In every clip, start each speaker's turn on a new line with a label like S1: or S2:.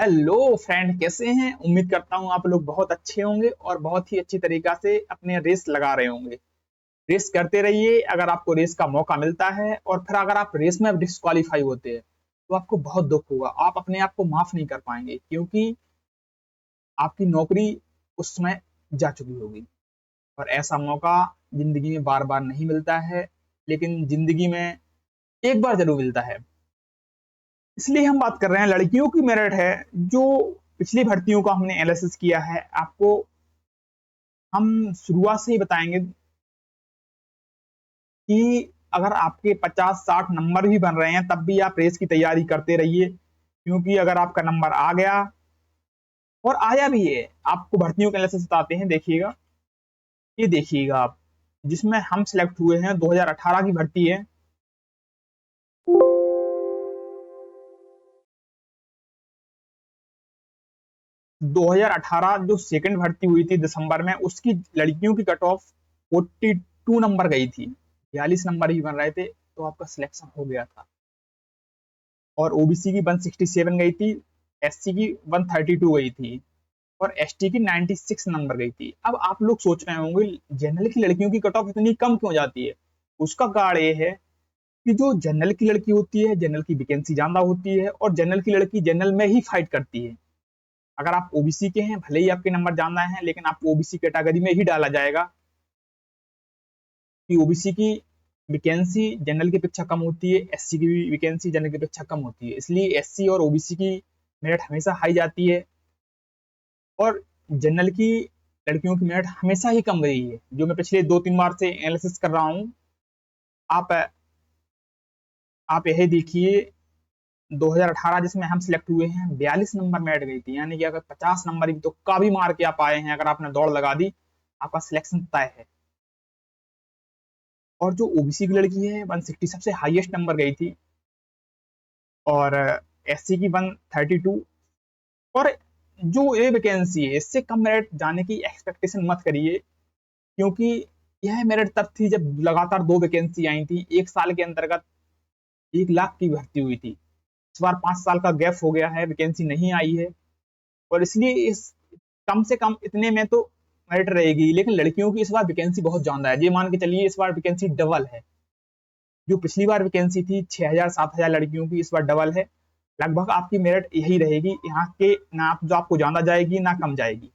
S1: Hello friend, कैसे हैं? उम्मीद करता हूँ आप लोग बहुत अच्छे होंगे और बहुत ही अच्छी तरीका से अपने रेस लगा रहे होंगे। रेस करते रहिए। अगर आपको रेस का मौका मिलता है और फिर अगर आप रेस में डिस्क्वालीफाई होते हैं तो आपको बहुत दुख होगा। आप अपने आप को माफ नहीं कर पाएंगे क्योंकि आपकी नौकरी उस समय जा चुकी होगी। और ऐसा मौका जिंदगी में बार बार नहीं मिलता है, लेकिन जिंदगी में एक बार जरूर मिलता है। इसलिए हम बात कर रहे हैं लड़कियों की मेरिट है। जो पिछली भर्तियों का हमने एनालिसिस किया है, आपको हम शुरुआत से ही बताएंगे कि अगर आपके 50-60 नंबर भी बन रहे हैं तब भी आप रेस की तैयारी करते रहिए, क्योंकि अगर आपका नंबर आ गया और आया भी है, आपको भर्तियों के एनालिसिस बताते हैं। देखिएगा, ये देखिएगा आप, जिसमें हम सिलेक्ट हुए हैं 2018 की भर्ती है। 2018 जो सेकंड भर्ती हुई थी दिसंबर में, उसकी लड़कियों की कट ऑफ 42 नंबर गई थी। 42 नंबर ही बन रहे थे तो आपका सिलेक्शन हो गया था। और ओबीसी की 167 गई थी, एससी की 132 गई थी और एसटी की 96 नंबर गई थी। अब आप लोग सोच रहे होंगे जनरल की लड़कियों की कट ऑफ इतनी कम क्यों जाती है। उसका कारण ये है कि जो जनरल की लड़की होती है, जनरल की वैकेंसी ज्यादा होती है और जनरल की लड़की जनरल में ही फाइट करती है। अगर आप ओबीसी के हैं, भले ही आपके नंबर ज्यादा हैं, लेकिन आपको ओबीसी कैटेगरी में ही डाला जाएगा कि ओबीसी की वैकेंसी जनरल की अपेक्षा कम होती है, एससी की भी वैकेंसी जनरल की अपेक्षा कम होती है। इसलिए एससी और ओबीसी की मेरिट हमेशा हाई जाती है और जनरल की लड़कियों की मेरिट हमेशा ही कम रही है, जो मैं पिछले 2-3 बार से एनालिसिस कर रहा हूँ। आप आप यही देखिए, 2018 जिसमें हम सिलेक्ट हुए हैं, 42 नंबर मेरिट गई थी। यानी कि अगर 50 नंबर भी तो का भी मार के आप आए हैं, अगर आपने दौड़ लगा दी, आपका सिलेक्शन तय है। और जो ओबीसी की लड़की है, 160 सबसे हाईएस्ट नंबर गई थी और एससी की 132। और जो ये वैकेंसी है, इससे कम मेरिट जाने की एक्सपेक्टेशन मत करिए, क्योंकि यह मेरिट तब थी जब लगातार दो वैकेंसी आई थी। एक साल के अंतर्गत 1 लाख की भर्ती हुई थी। इस बार 5 साल का गैप हो गया है, वैकेंसी नहीं आई है और इसलिए इस कम से कम इतने में तो मेरिट रहेगी। लेकिन लड़कियों की इस बार वैकेंसी बहुत ज्यादा है। ये मान के चलिए इस बार वैकेंसी डबल है। जो पिछली बार वैकेंसी थी 6,000-7,000 लड़कियों की, इस बार डबल है। लगभग आपकी मेरिट यही रहेगी यहाँ के, ना आप जो आपको ज्यादा जाएगी ना कम जाएगी।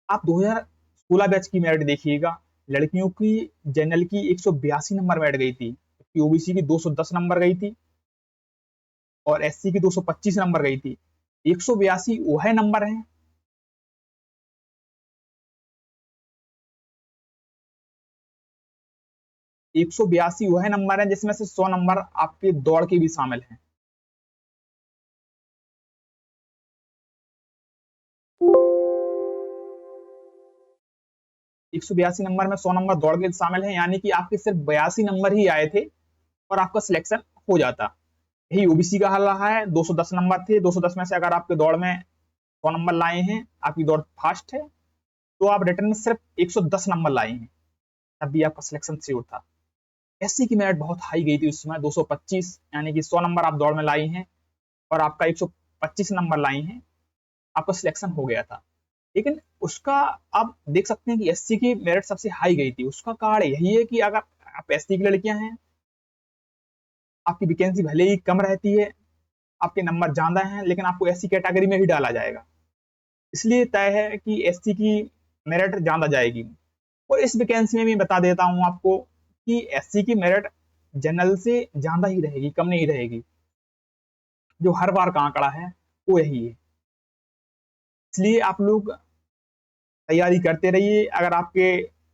S1: आप 2016 बैच की मेरिट देखिएगा। लड़कियों की जनरल की 182 नंबर मेरिट गई थी, ओबीसी की 210 नंबर गई थी और एससी की 225 नंबर गई थी। 182 वह नंबर है। 182 वह नंबर है जिसमें से 100 नंबर आपके दौड़ के भी शामिल हैं। 182 नंबर में 100 नंबर दौड़ के शामिल हैं, यानी कि आपके सिर्फ 82 नंबर ही आए थे और आपका सिलेक्शन हो जाता। यही ओबीसी का हाल रहा है। 210 नंबर थे, 210 में से अगर आपके दौड़ में 100 नंबर लाए हैं, आपकी दौड़ फास्ट है, तो आप रिटर्न में सिर्फ 110 नंबर लाए हैं, तब भी आपका सिलेक्शन श्योर था। एससी की मेरिट बहुत हाई गई थी उस समय, 225, यानी कि 100 नंबर आप दौड़ में लाई हैं और आपका 125 नंबर लाई हैं, आपका सिलेक्शन हो गया था। लेकिन उसका आप देख सकते हैं कि एससी की मेरिट सबसे हाई गई थी। उसका कारण यही है कि अगर आप एससी की लड़कियां हैं, आपकी वैकेंसी भले ही कम रहती है, आपके नंबर ज्यादा हैं, लेकिन आपको एससी कैटेगरी में ही डाला जाएगा। इसलिए तय है कि एससी की मेरिट ज्यादा जाएगी। और इस वैकेंसी में भी बता देता हूं आपको कि एससी की मेरिट जनरल से ज्यादा ही रहेगी, कम नहीं रहेगी। जो हर बार का आंकड़ा है वो यही है। इसलिए आप लोग तैयारी करते रहिए। अगर आपके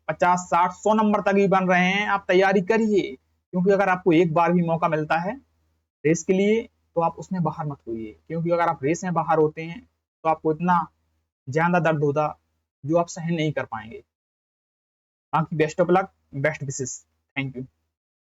S1: 50-60-100 नंबर तक ही बन रहे हैं, आप तैयारी करिए, क्योंकि अगर आपको एक बार भी मौका मिलता है रेस के लिए तो आप उसमें बाहर मत होइए, क्योंकि अगर आप रेस में बाहर होते हैं तो आपको इतना ज्यादा दर्द होता जो आप सहन नहीं कर पाएंगे। बाकी best of luck, best wishes. Thank you.